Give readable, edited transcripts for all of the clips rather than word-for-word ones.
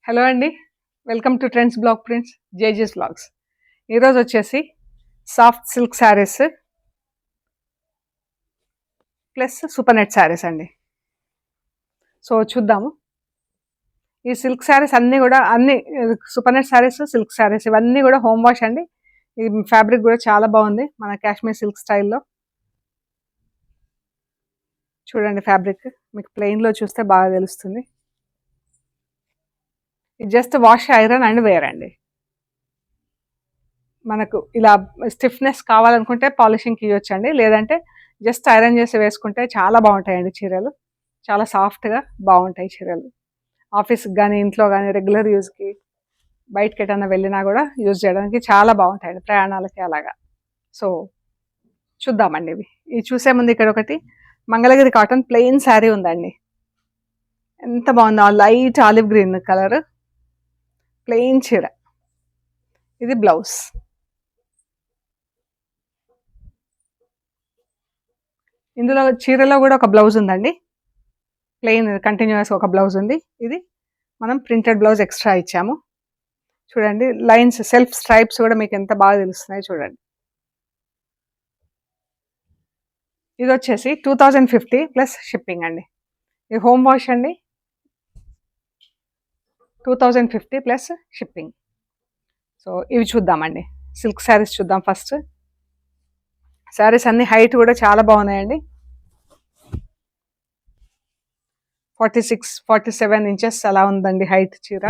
Hello అండి. Welcome to trends block prints JJ's blogs. ఈరోజు వచ్చేసి soft silk saris plus super net saris అండి. So చూద్దాము. ఈ సిల్క్ శారీస్ అన్ని super net saris, silk saris ఇవన్నీ కూడా హోమ్ వాష్ అండి. ఈ ఫ్యాబ్రిక్ కూడా చాలా బాగుంది, మన కాశ్మీర్ సిల్క్ స్టైల్లో. చూడండి ఫ్యాబ్రిక్, మీకు ప్లెయిన్లో చూస్తే బాగా తెలుస్తుంది. ఇది just wash, iron and wear అండి. మనకు ఇలా స్టిఫ్నెస్ కావాలనుకుంటే పాలిషింగ్కి ఇవ్వచ్చండి, లేదంటే జస్ట్ ఐరన్ చేసి వేసుకుంటే చాలా బాగుంటాయండి చీరలు. చాలా సాఫ్ట్గా బాగుంటాయి చీరలు. ఆఫీస్కి కానీ, ఇంట్లో కానీ, రెగ్యులర్ యూజ్కి, బయటకి ఎటన్నా వెళ్ళినా కూడా యూజ్ చేయడానికి చాలా బాగుంటాయండి, ప్రయాణాలకి అలాగా. సో చూద్దామండి. ఇవి చూసే ముందు ఇక్కడ ఒకటి మంగళగిరి కాటన్ ప్లెయిన్ శారీ ఉందండి. ఎంత బాగుందో, light olive green colour plain చీర. ఇది బ్లౌజ్. ఇందులో చీరలో కూడా ఒక బ్లౌజ్ ఉందండి, ప్లెయిన్ కంటిన్యూస్ ఒక బ్లౌజ్ ఉంది. ఇది మనం ప్రింటెడ్ బ్లౌజ్ ఎక్స్ట్రా ఇచ్చాము. చూడండి లైన్స్, సెల్ఫ్ స్ట్రైప్స్ కూడా మీకు ఎంత బాగా తెలుస్తున్నాయి చూడండి. ఇది వచ్చేసి 2050 ప్లస్ షిప్పింగ్ అండి. ఇది హోమ్ వాష్ అండి, 2050 ప్లస్ షిప్పింగ్. సో ఇవి చూద్దామండి. సిల్క్ శారీస్ చూద్దాం ఫస్ట్. శారీస్ అన్ని హైట్ కూడా చాలా బాగున్నాయండి. 46-47 ఇంచెస్ అలా ఉందండి హైట్ చీర.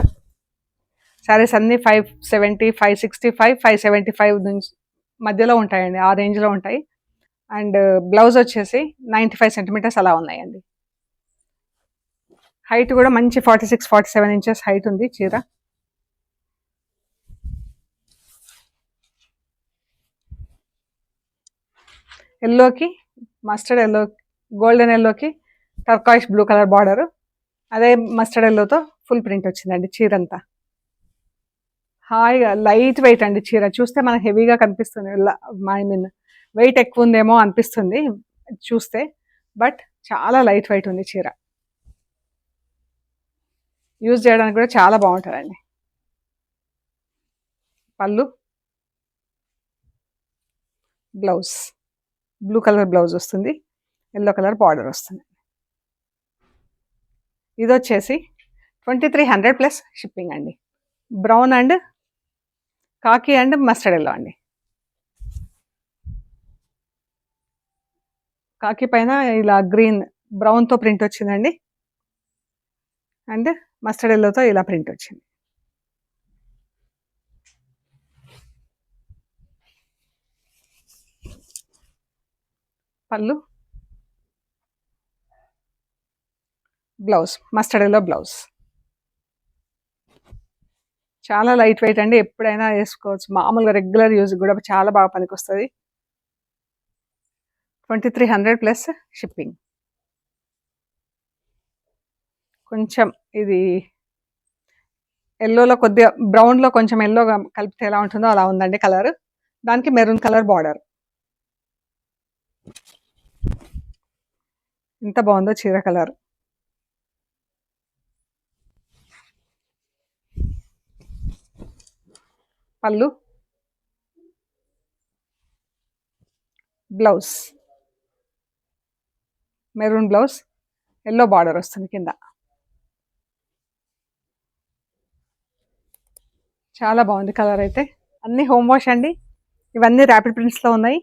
శారీస్ అన్ని 570, 565, 575 నుంచి మధ్యలో ఉంటాయండి, ఆ రేంజ్లో ఉంటాయి. అండ్ బ్లౌజ్ వచ్చేసి 95 సెంటీమీటర్స్ అలా ఉన్నాయండి. హైట్ కూడా మంచి 46-47 ఇంచెస్ హైట్ ఉంది చీర. ఎల్లోకి మస్టర్డ్ ఎల్లో, గోల్డెన్ ఎల్లోకి టర్కాయిష్ బ్లూ కలర్ బార్డర్, అదే మస్టర్డ్ ఎల్లోతో ఫుల్ ప్రింట్ వచ్చిందండి చీరంతా. హాయిగా లైట్ వెయిట్ అండి చీర. చూస్తే మనకు హెవీగా కనిపిస్తుంది, ఐ మీన్ వెయిట్ ఎక్కువ ఉందేమో అనిపిస్తుంది చూస్తే, బట్ చాలా లైట్ వెయిట్ ఉంది చీర. యూజ్ చేయడానికి కూడా చాలా బాగుంటుందండి. పళ్ళు, బ్లౌజ్ బ్లూ కలర్ బ్లౌజ్ వస్తుంది, ఎల్లో కలర్ బార్డర్ వస్తుంది. ఇది వచ్చేసి 2300 ప్లస్ షిప్పింగ్ అండి. బ్రౌన్ అండ్ కాకి అండ్ మస్టర్డ్ ఎల్లో అండి. కాకి పైన ఇలా గ్రీన్ బ్రౌన్తో ప్రింట్ వచ్చిందండి, అండ్ మస్టర్డ్ ఎల్లోతో ఇలా ప్రింట్ వచ్చింది. పళ్ళు, బ్లౌజ్ మస్టర్డ్ ఎల్లో బ్లౌజ్. చాలా లైట్ వెయిట్ అండి, ఎప్పుడైనా వేసుకోవచ్చు, మామూలుగా రెగ్యులర్ యూజ్ కూడా చాలా బాగా పనికొస్తుంది. 2300 ప్లస్ షిప్పింగ్. కొంచెం ఇది ఎల్లోలో కొద్దిగా, బ్రౌన్లో కొంచెం ఎల్లోగా కలిపితే ఎలా ఉంటుందో అలా ఉందండి కలర్. దానికి మెరూన్ కలర్ బార్డర్. ఎంత బాగుందో చీర కలర్. పళ్ళు, blouse maroon blouse, yellow border వస్తుంది కింద. చాలా బాగుంది కలర్ అయితే. అన్ని హోమ్ వాష్ అండి, ఇవన్నీ ర్యాపిడ్ ప్రింట్స్లో ఉన్నాయి.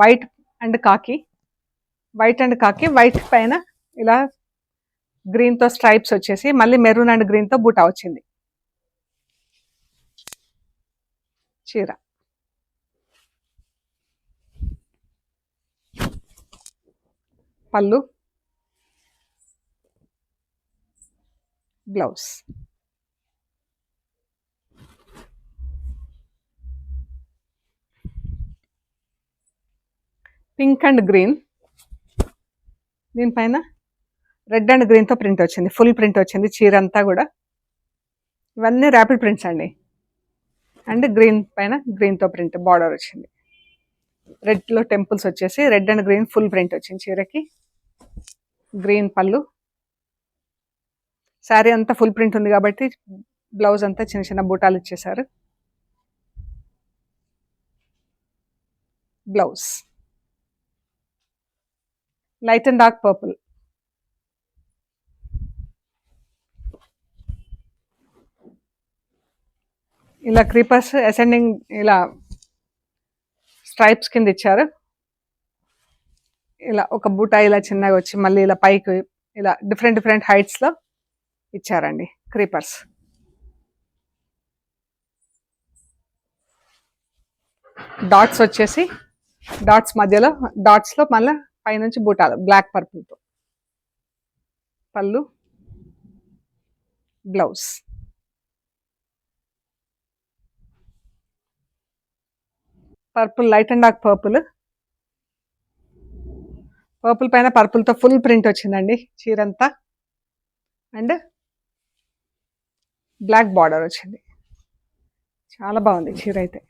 వైట్ అండ్ కాకి, వైట్ అండ్ కాకి, వైట్ పైన ఇలా గ్రీన్తో స్ట్రైప్స్ వచ్చేసి మళ్ళీ మెరూన్ అండ్ గ్రీన్తో బూటా వచ్చింది చీర. పళ్ళు, బ్లౌజ్. పింక్ అండ్ గ్రీన్, దీనిపైన రెడ్ అండ్ గ్రీన్తో ప్రింట్ వచ్చింది, ఫుల్ ప్రింట్ వచ్చింది చీర అంతా కూడా. ఇవన్నీ ర్యాపిడ్ ప్రింట్స్ అండి, అండ్ గ్రీన్ పైన గ్రీన్తో ప్రింట్ బార్డర్ వచ్చింది. రెడ్లో టెంపుల్స్ వచ్చేసి red and green full print వచ్చింది చీరకి. గ్రీన్ పళ్ళు, శారీ అంతా ఫుల్ ప్రింట్ ఉంది కాబట్టి బ్లౌజ్ అంతా చిన్న చిన్న బూటాలు ఇచ్చేసారు. Blouse light and dark purple, ఇలా క్రీపర్స్ అసెండింగ్ ఇలా స్ట్రైప్స్ కింద ఇచ్చారు. ఇలా ఒక బూటా ఇలా చిన్నగా వచ్చి మళ్ళీ ఇలా పైకి ఇలా డిఫరెంట్ డిఫరెంట్ హైట్స్లో ఇచ్చారండి క్రీపర్స్. డాట్స్ వచ్చేసి డాట్స్ మధ్యలో డాట్స్లో మళ్ళీ పైనుంచి బూటాలు బ్లాక్ పర్పుల్తో. పళ్ళు, blouse purple, light and dark purple. Purple పైన పర్పుల్తో ఫుల్ ప్రింట్ వచ్చిందండి చీరంతా. అండ్ బ్లాక్ బార్డర్ వచ్చింది. చాలా బాగుంది చీర అయితే.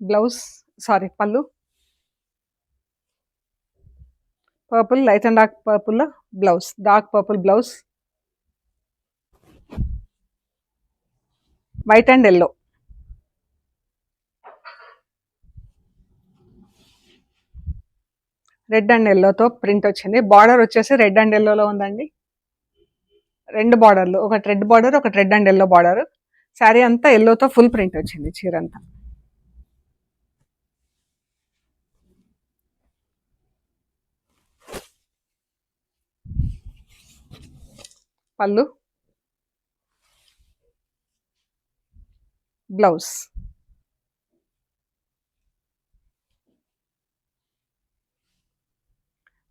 బ్లౌజ్ పళ్ళు purple, light and dark purple blouse, dark purple blouse, white and yellow. Red and ఎల్లోతో ప్రింట్ వచ్చింది. బార్డర్ వచ్చేసి రెడ్ అండ్ ఎల్లోలో ఉందండి. 2 బార్డర్లు, ఒకటి రెడ్ బార్డర్, ఒకటి red and yellow border. Sari అంతా ఎల్లోతో ఫుల్ ప్రింట్ వచ్చింది చీర అంతా. పళ్ళు, blouse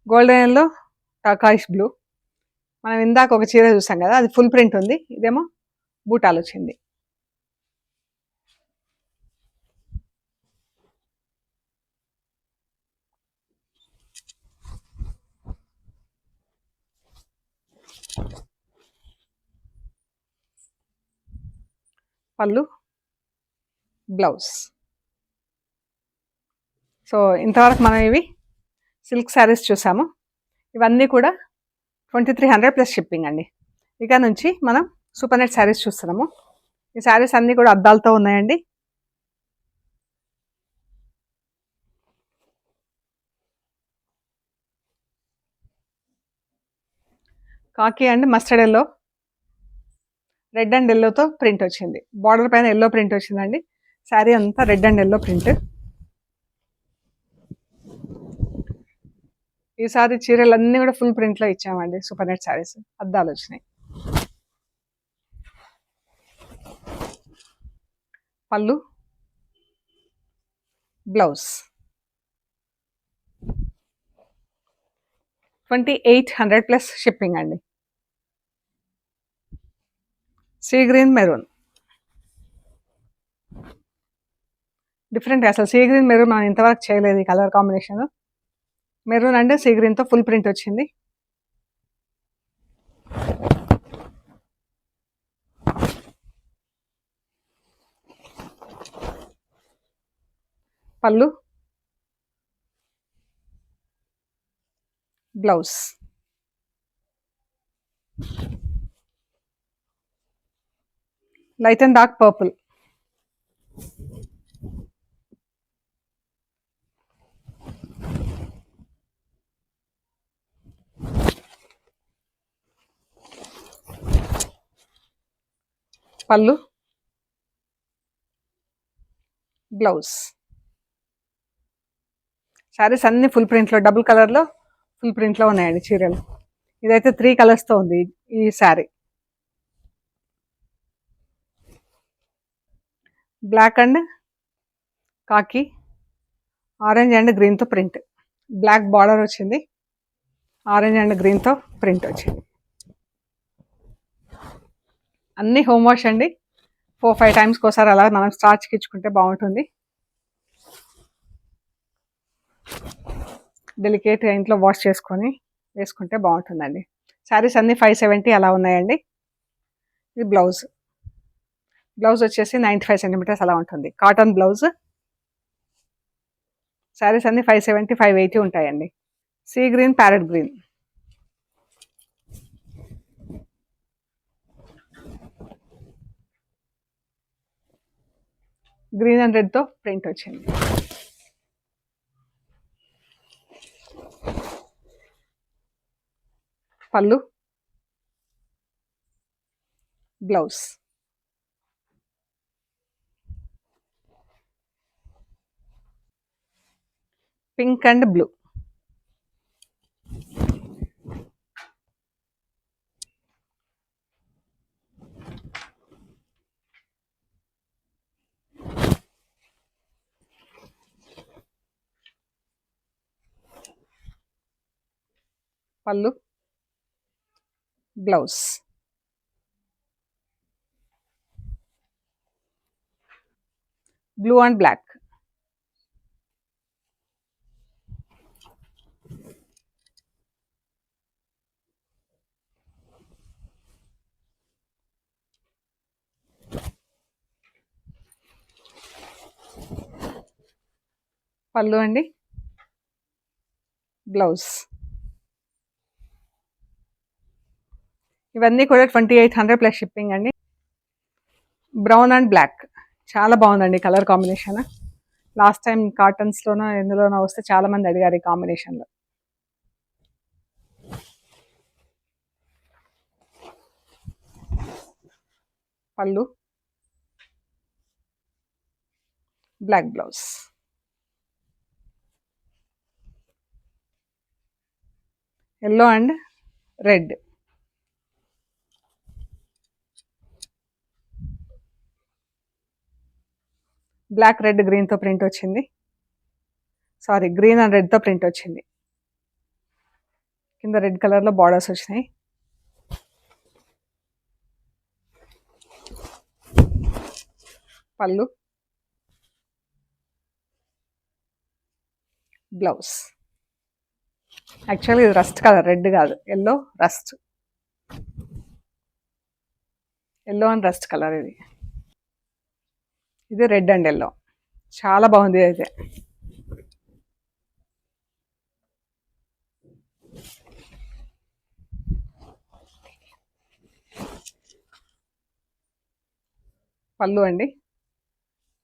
golden yellow, turquoise blue. మనం ఇందాక ఒక చీర చూసాం కదా, అది ఫుల్ ప్రింట్ ఉంది. ఇదేమో బూటాలు వచ్చింది. పళ్ళు, బ్లౌజ్. సో ఇంతవరకు మనం ఇవి సిల్క్ శారీస్ చూసాము. ఇవన్నీ కూడా 2300 ప్లస్ షిప్పింగ్ అండి. ఇక నుంచి మనం సూపర్ నెట్ శారీస్ చూస్తున్నాము. ఈ శారీస్ అన్నీ కూడా అద్దాలతో ఉన్నాయండి. Khaki and mustard yellow, red and ఎల్లోతో ప్రింట్ వచ్చింది. బార్డర్ పైన ఎల్లో ప్రింట్ వచ్చిందండి. శారీ అంతా రెడ్ అండ్ ఎల్లో ప్రింట్. ఈసారి చీరలన్నీ కూడా ఫుల్ ప్రింట్లో ఇచ్చామండి. సూపర్ నెట్ శారీస్ అద్దాలు వచ్చినాయి. పళ్ళు, బ్లౌజ్ 2800 ప్లస్ షిప్పింగ్ అండి. Sea green maroon, different. అసలు సీ గ్రీన్ మెరూన్ మనం ఇంతవరకు చేయలేదు. ఈ colour combination maroon and sea గ్రీన్తో ఫుల్ ప్రింట్ వచ్చింది. పళ్ళు, blouse light and dark purple. పళ్ళు, బ్లౌజ్. శారీస్ అన్ని ఫుల్ ప్రింట్లో, డబుల్ కలర్లో ఫుల్ ప్రింట్లో ఉన్నాయండి చీరలు. ఇదైతే 3 కలర్స్తో ఉంది ఈ sari. Black and khaki, orange and గ్రీన్తో ప్రింట్. బ్లాక్ బార్డర్ వచ్చింది, ఆరెంజ్ అండ్ గ్రీన్తో ప్రింట్ వచ్చింది. అన్నీ హోమ్ వాష్ అండి. 4-5 టైమ్స్కి ఒకసారి అలా మనం స్టార్చ్కి ఇచ్చుకుంటే బాగుంటుంది. డెలికేట్గా ఇంట్లో వాష్ చేసుకొని వేసుకుంటే బాగుంటుందండి. శారీస్ అన్నీ 570 అలా ఉన్నాయండి. ఇది బ్లౌజ్. బ్లౌజ్ వచ్చేసి 95 సెంటీమీటర్స్ అలా ఉంటుంది. Cotton blouse. శారీస్ అన్ని 570, 580 ఉంటాయండి. Sea green, parrot green. Green and రెడ్తో ప్రింట్ వచ్చింది. పళ్ళు, బ్లౌజ్. Pink and blue. పళ్ళు, బ్లౌజ్. Blue and black. పళ్ళు అండి, బ్లౌజ్. ఇవన్నీ కూడా 2800 ప్లస్ షిప్పింగ్ అండి. బ్రౌన్ అండ్ బ్లాక్ చాలా బాగుందండి కలర్ కాంబినేషన్. లాస్ట్ టైం కాటన్స్లోనో ఎందులోనో వస్తే చాలా మంది అడిగారు ఈ కాంబినేషన్లో. పళ్ళు, black blouse. Yellow and red. Black red గ్రీన్తో ప్రింట్ వచ్చింది. సారీ, గ్రీన్ అండ్ రెడ్తో ప్రింట్ వచ్చింది. కింద రెడ్ కలర్లో బార్డర్స్ వచ్చినాయి. పళ్ళు, బ్లౌజ్. యాక్చువల్లీ ఇది రస్ట్ కలర్, రెడ్ కాదు, yellow rust. Yellow and rust colour ఇది. ఇది రెడ్ అండ్ ఎల్లో, చాలా బాగుంది అయితే. పళ్ళు అండి,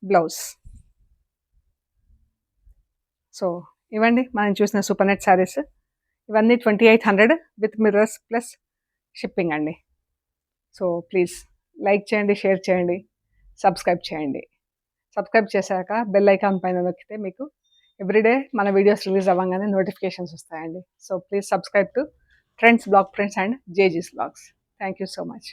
బ్లౌజ్. సో ఇవ్వండి మనం చూసిన సూపర్ నెట్ శారీస్. ఇవన్నీ 2800 విత్ మిర్రర్స్ ప్లస్ షిప్పింగ్ అండి. సో ప్లీజ్ లైక్ చేయండి, షేర్ చేయండి, సబ్స్క్రైబ్ చేయండి. సబ్స్క్రైబ్ చేశాక బెల్ ఐకాన్ పైన నొక్కితే మీకు ఎవ్రీడే మన వీడియోస్ రిలీజ్ అవ్వగానే నోటిఫికేషన్స్ వస్తాయండి. So please subscribe to trends blog prints and జేజీస్ blogs. Thank you so much.